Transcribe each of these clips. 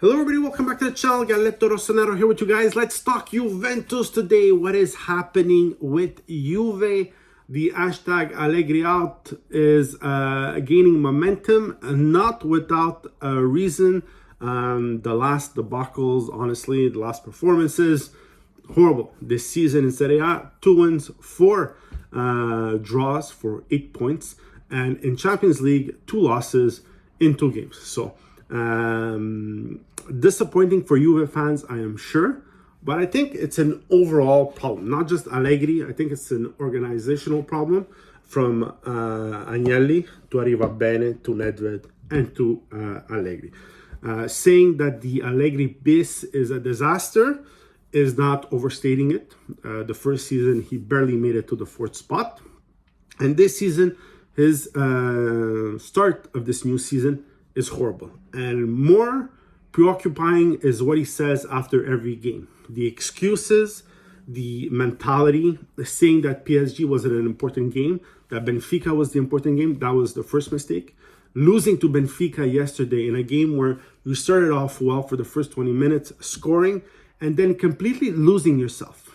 Hello everybody, welcome back to the channel. Galletto Rossonero here with you guys. Let's talk Juventus today. What is happening with Juve? The hashtag Allegri Out is gaining momentum, not without a reason. The last debacles, honestly, the last performances, horrible. This season in Serie A, 2 wins, 4 draws for 8 points. And in Champions League, 2 losses in 2 games. So disappointing for Juve fans, I am sure, but I think it's an overall problem, not just Allegri. I think it's an organizational problem from Agnelli to Arrivabene to Nedved and to Allegri. Saying that the Allegri bis is a disaster is not overstating it. The first season, he barely made it to the 4th spot. And this season, his start of this new season is horrible. And more preoccupying is what he says after every game. The excuses, the mentality, saying that PSG wasn't an important game, that Benfica was the important game. That was the first mistake. Losing to Benfica yesterday in a game where you started off well for the first 20 minutes, scoring, and then completely losing yourself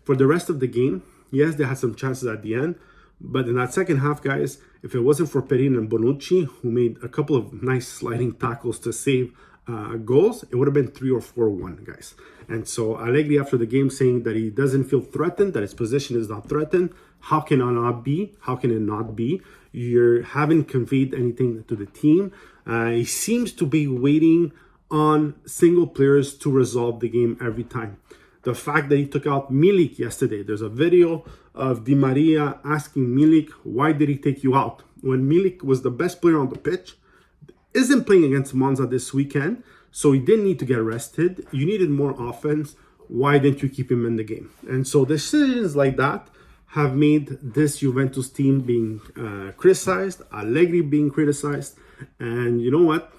for the rest of the game. Yes, they had some chances at the end, but in that second half, guys, if it wasn't for Perin and Bonucci, who made a couple of nice sliding tackles to save goals, it would have been 3 or 4-1, guys. And so Allegri, after the game, saying that he doesn't feel threatened, that his position is not threatened. How can it not be? How can it not be? You haven't conveyed anything to the team. He seems to be waiting on single players to resolve the game every time. The fact that he took out Milik yesterday, there's a video of Di Maria asking Milik, why did he take you out? When Milik was the best player on the pitch, isn't playing against Monza this weekend, so he didn't need to get rested. You needed more offense. Why didn't you keep him in the game? And so decisions like that have made this Juventus team being criticized, Allegri being criticized. And you know what?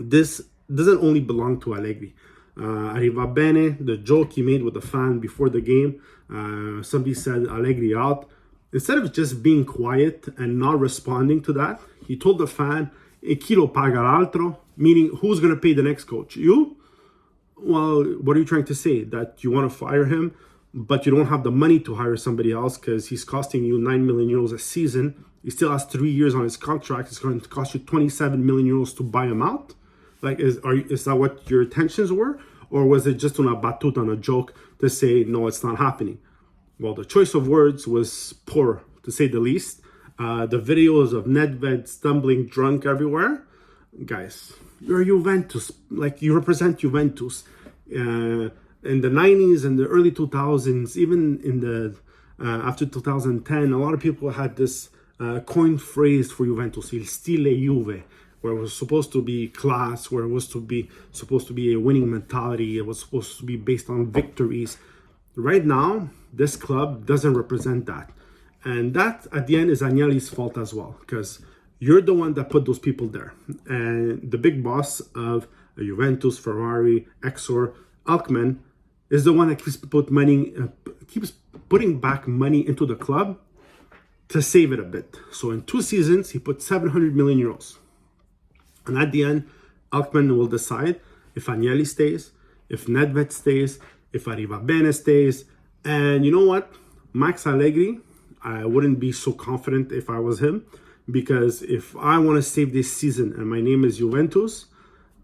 This doesn't only belong to Allegri. Arrivabene, the joke he made with the fan before the game, somebody said Allegri out. Instead of just being quiet and not responding to that, he told the fan, e chi lo paga l'altro? Meaning, who's going to pay the next coach? You? Well, what are you trying to say? That you want to fire him, but you don't have the money to hire somebody else because he's costing you 9 million euros a season. He still has 3 years on his contract. It's going to cost you 27 million euros to buy him out. Like, is that what your intentions were? Or was it just una battuta, on a joke to say, no, it's not happening? Well, the choice of words was poor, to say the least. The videos of Nedved stumbling drunk everywhere. Guys, you're Juventus. Like, you represent Juventus. In the 90s and the early 2000s, even in the after 2010, a lot of people had this coined phrase for Juventus, il stile Juve, where it was supposed to be class, where it was supposed to be a winning mentality, it was supposed to be based on victories. Right now, this club doesn't represent that. And that, at the end, is Agnelli's fault as well, because you're the one that put those people there. And the big boss of Juventus, Ferrari, Exor, Alkmaar, is the one that keeps putting back money into the club to save it a bit. So in 2 seasons, he put 700 million euros. And at the end, Alkmaar will decide if Agnelli stays, if Nedved stays, if Arrivabene stays. And you know what? Max Allegri, I wouldn't be so confident if I was him. Because if I want to save this season and my name is Juventus,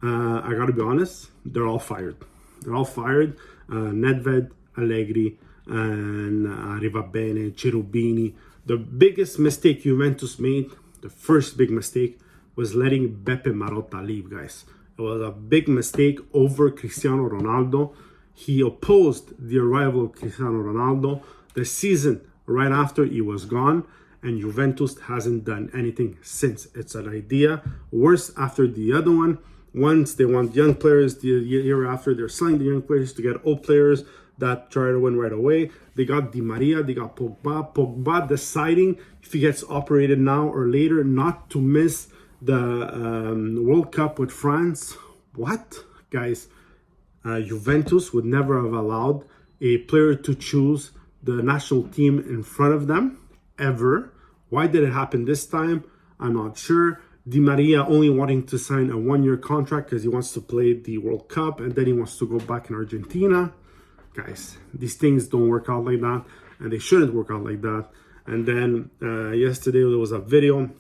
I got to be honest, they're all fired. They're all fired. Nedved, Allegri, and Arrivabene, Cherubini. The biggest mistake Juventus made, the first big mistake, was letting Beppe Marotta leave, guys. It was a big mistake over Cristiano Ronaldo. He opposed the arrival of Cristiano Ronaldo. The season right after, he was gone, and Juventus hasn't done anything since. It's an idea worse after the other one. Once they want young players, the year after they're selling the young players to get old players that try to win right away. They got Di Maria, they got Pogba deciding if he gets operated now or later not to miss the World Cup with France. What? Guys, Juventus would never have allowed a player to choose the national team in front of them, ever. Why did it happen this time? I'm not sure. Di Maria only wanting to sign a 1-year contract because he wants to play the World Cup and then he wants to go back in Argentina. Guys, these things don't work out like that, and they shouldn't work out like that. And then yesterday there was a video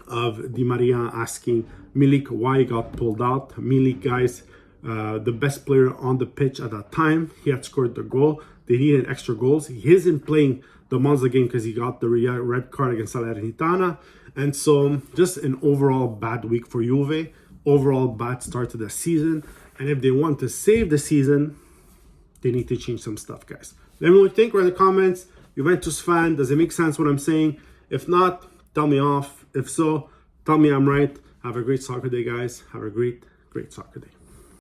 of Di Maria asking Milik why he got pulled out. Milik, guys, the best player on the pitch at that time. He had scored the goal. They needed extra goals. He isn't playing the Monza game because he got the red card against Salernitana. And so just an overall bad week for Juve. Overall bad start to the season. And if they want to save the season, they need to change some stuff, guys. Let me know what you think. Write in the comments. Juventus fan, does it make sense what I'm saying? If not, tell me off. If so, tell me I'm right. Have a great soccer day, guys. Have a great soccer day.